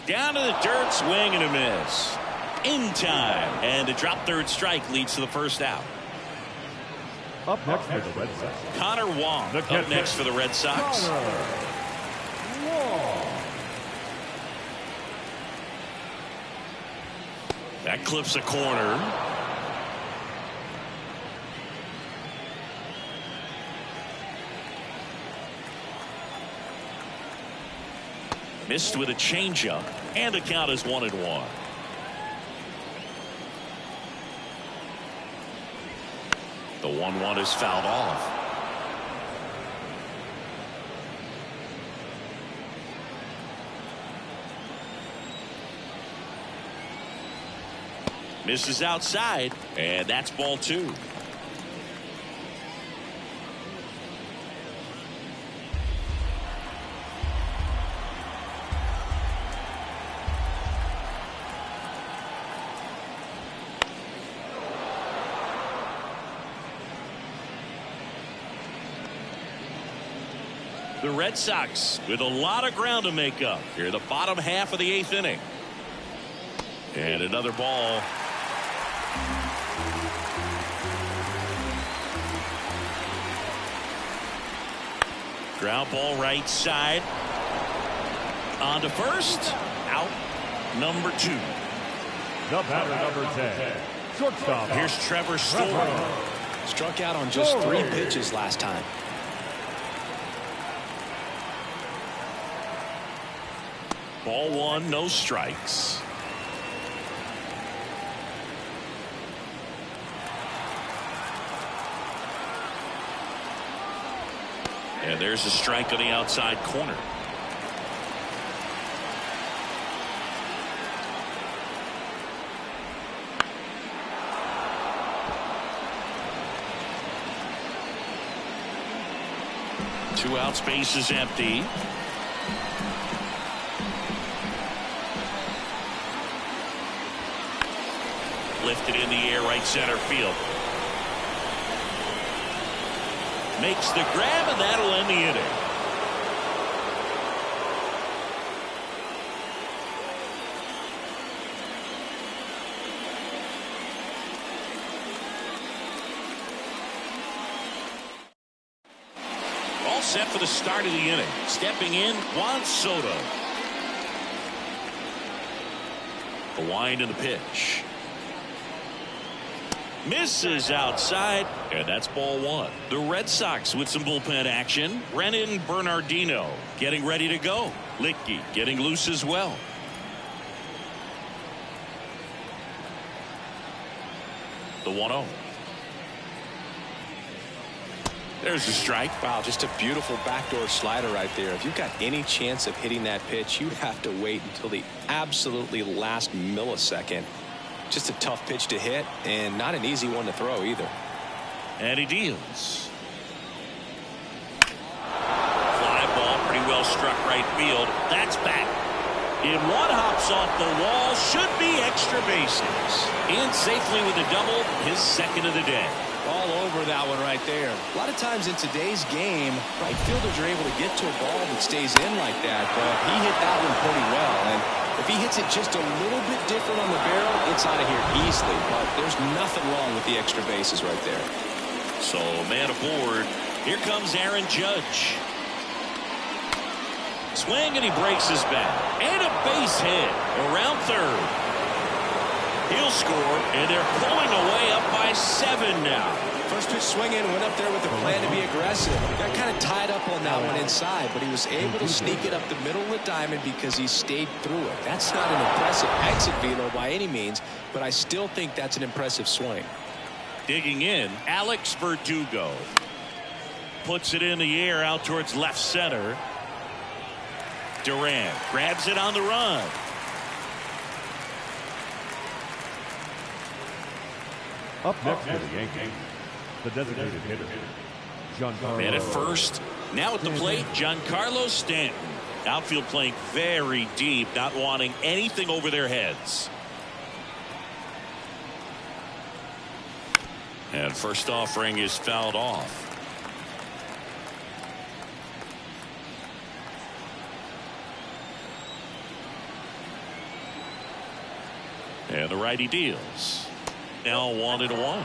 Down to the dirt, swing and a miss. In time, and a drop third strike leads to the first out. Up next for the Red Sox, Connor Wong up next for the Red Sox. That clips a corner. Missed with a changeup, and the count is 1-1. The 1-1 is fouled off. Misses outside, and that's ball 2. The Red Sox with a lot of ground to make up here in the bottom half of the 8th inning. And another ball. Ground ball right side. On to first. Out number 2. The batter, number 10. Shortstop. Here's Trevor Story. Struck out on just 3 pitches last time. Ball 1, no strikes. And there's a strike on the outside corner. Two outs, base is empty. Lifted in the air, right center field. Makes the grab, and that'll end the inning. All set for the start of the inning. Stepping in, Juan Soto. A wind in the pitch. Misses outside, and that's ball 1. The Red Sox with some bullpen action. Brennan Bernardino getting ready to go. Licky getting loose as well. The 1-0. There's a strike. Wow, just a beautiful backdoor slider right there. If you've got any chance of hitting that pitch, you have to wait until the absolutely last millisecond. Just a tough pitch to hit, and not an easy one to throw either. And he deals. Fly ball, pretty well struck right field. That's back. And one hops off the wall. Should be extra bases. In safely with a double, his second of the day. All over that one right there. A lot of times in today's game, right fielders are able to get to a ball that stays in like that, but he hit that one pretty well. And if he hits it just a little bit different on the barrel, it's out of here easily. But there's nothing wrong with the extra bases right there. So, man aboard. Here comes Aaron Judge. Swing, and he breaks his bat. And a base hit around third. He'll score, and they're pulling away up by 7 now. First pitch swinging, went up there with a plan to be aggressive. Got kind of tied up on that one inside, but he was able to sneak it up the middle of the diamond because he stayed through it. That's not an impressive exit velo by any means, but I still think that's an impressive swing. Digging in, Alex Verdugo. Puts it in the air out towards left center. Durant grabs it on the run. Up next for the Yankees, the designated hitter, Giancarlo. Man at first. Now at the plate, Giancarlo Stanton. Outfield playing very deep, not wanting anything over their heads. And first offering is fouled off. And the righty deals. Now 1-1.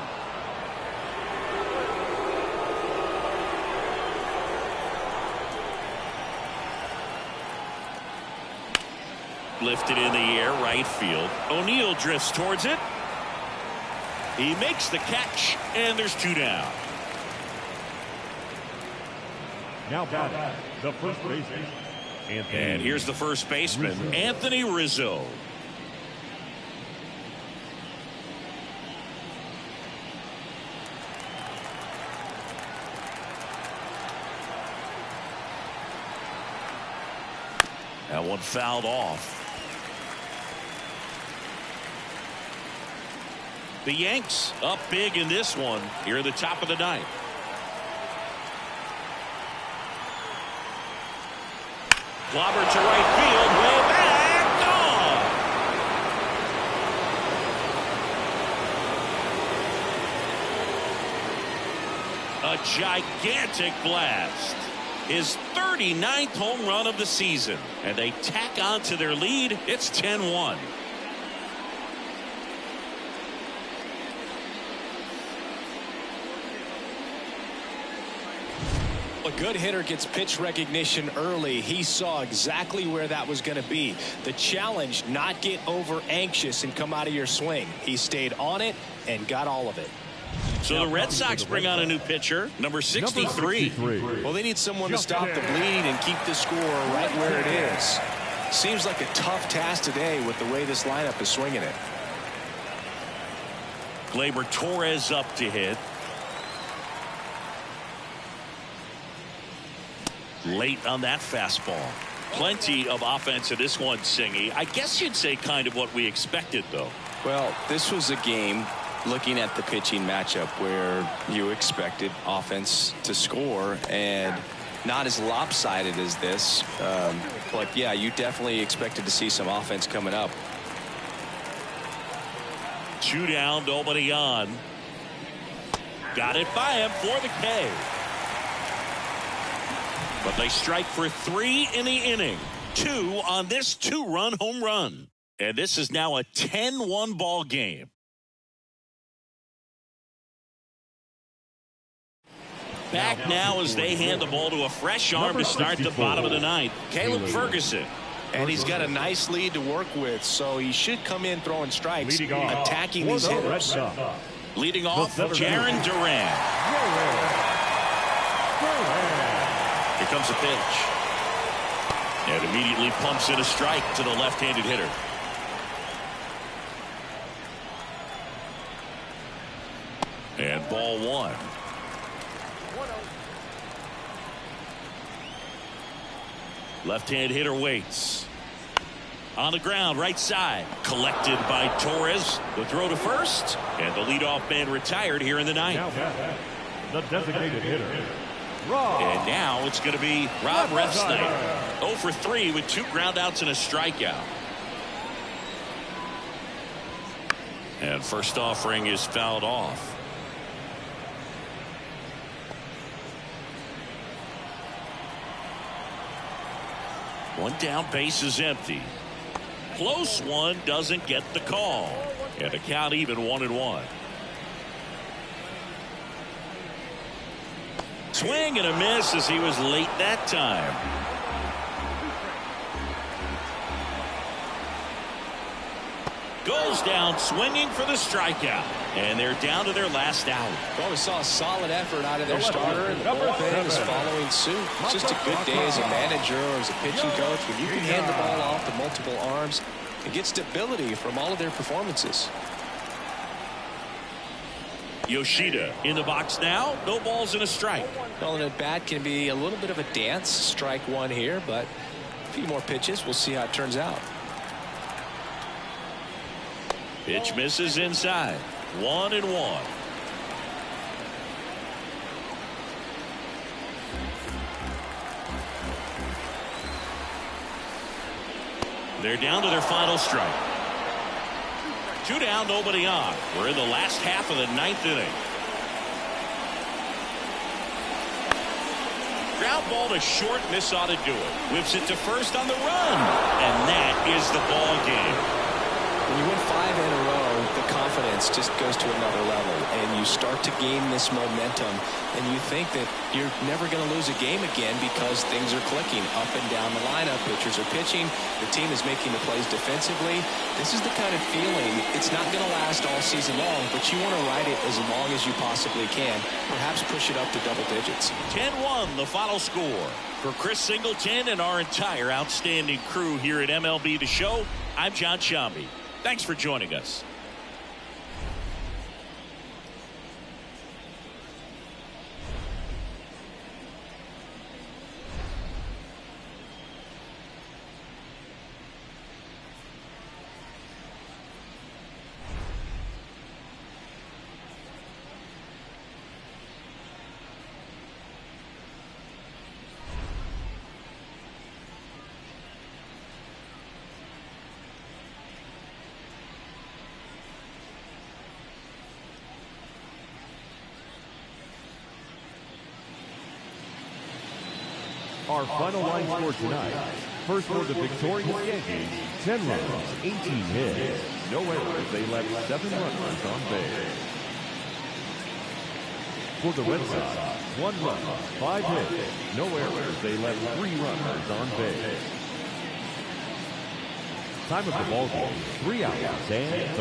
Lifted in the air, right field. O'Neill drifts towards it. He makes the catch, and there's 2 down. Now batting, the first baseman, Anthony. And here's the first baseman, Rizzo. Anthony Rizzo. That one fouled off. The Yanks up big in this one here at the top of the 9th. Clobber to right field, way back, gone. A gigantic blast. his 39th home run of the season. And they tack on to their lead. It's 10-1. A good hitter gets pitch recognition early. He saw exactly where that was going to be. The challenge, not get over anxious and come out of your swing. He stayed on it and got all of it. So the Red Sox bring on a new pitcher, number 63. Well, they need someone to stop the bleed and keep the score right where it is. Seems like a tough task today with the way this lineup is swinging it. Gleyber Torres up to hit. Late on that fastball. Plenty of offense in this one, Singy. I guess you'd say kind of what we expected, though. Well, this was a game, looking at the pitching matchup, where you expected offense to score, and not as lopsided as this. But yeah, you definitely expected to see some offense coming up. 2 down, nobody on. Got it by him for the K. But they strike for 3 in the inning. 2 on this 2-run home run. And this is now a 10-1 ball game. Back now as they hand the ball to a fresh arm to start the bottom of the ninth. Caleb Ferguson. And he's got a nice lead to work with, so he should come in throwing strikes, attacking these hitters. Leading off, Jaron Duran. Here comes a pitch. And immediately pumps in a strike to the left-handed hitter. And ball 1. Left-hand hitter waits. On the ground, right side. Collected by Torres. The throw to first. And the leadoff man retired here in the ninth. The designated hitter. And now it's going to be Rob Refsnyder. 0 for 3 with 2 groundouts and a strikeout. And first offering is fouled off. One down, base is empty. Close one, doesn't get the call. And the count even 1-1. Swing and a miss as he was late that time. Goes down swinging for the strikeout. And they're down to their last out. Well, we saw a solid effort out of their starter, and the bullpen is following suit. It's just a good day as a manager or as a pitching coach when you can hand the ball off to multiple arms and get stability from all of their performances. Yoshida in the box now. No balls and a strike. Well, an at-bat can be a little bit of a dance. Strike 1 here, but a few more pitches. We'll see how it turns out. Pitch misses inside. 1-1. They're down to their final strike. 2 down, nobody on. We're in the last half of the 9th inning. Ground ball to short, miss ought to do it. Whips it to first on the run. And that is the ball game. When you win 5 in a row, the confidence just goes to another level, and you start to gain this momentum, and you think that you're never going to lose a game again because things are clicking up and down the lineup. Pitchers are pitching. The team is making the plays defensively. This is the kind of feeling. It's not going to last all season long, but you want to ride it as long as you possibly can. Perhaps push it up to double digits. 10-1, the final score. For Chris Singleton and our entire outstanding crew here at MLB The Show, I'm John Shambi. Thanks for joining us. Our final line score tonight. First for the victorious Yankees, 10 runs, 18 hits. No errors, they left 7 runners on base. For the Red Sox, 1 run, 5 hits. No errors, they left 3 runners on base. Time of the ball game, 3 hours and 30.